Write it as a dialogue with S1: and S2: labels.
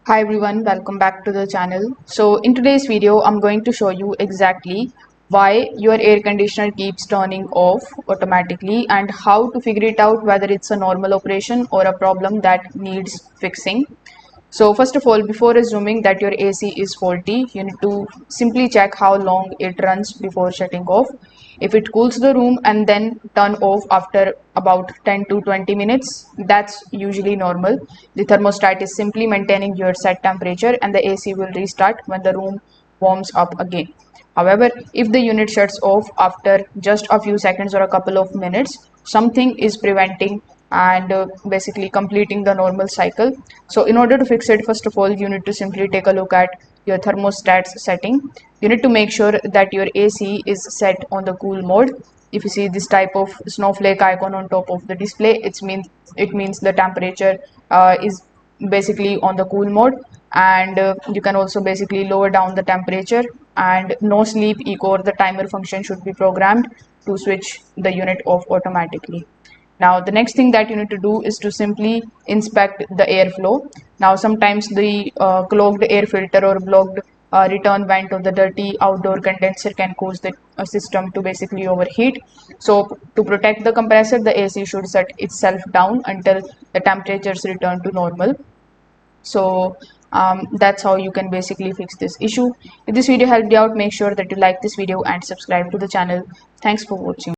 S1: Hi everyone, welcome back to the channel. So in today's video, I'm going to show you exactly why your air conditioner keeps turning off automatically and how to figure it out whether it's a normal operation or a problem that needs fixing. So first of all, before assuming that your AC is faulty, you need to simply check how long it runs before shutting off. If it cools the room and then turn off after about 10 to 20 minutes, that's usually normal. The thermostat is simply maintaining your set temperature and the AC will restart when the room warms up again. However, if the unit shuts off after just a few seconds or a couple of minutes, something is preventing and basically completing the normal cycle. So in order to fix it, first of all, you need to simply take a look at your thermostat's setting. You need to make sure that your AC is set on the cool mode. If you see this type of snowflake icon on top of the display, it means the temperature is basically on the cool mode, and you can also basically lower down the temperature, and no sleep eco or the timer function should be programmed to switch the unit off automatically. Now the next thing that you need to do is to simply inspect the airflow. Now sometimes the clogged air filter or blocked return vent of the dirty outdoor condenser can cause the system to basically overheat. So to protect the compressor, the AC should set itself down until the temperatures return to normal. So that's how you can basically fix this issue. If this video helped you out, make sure that you like this video and subscribe to the channel. Thanks for watching.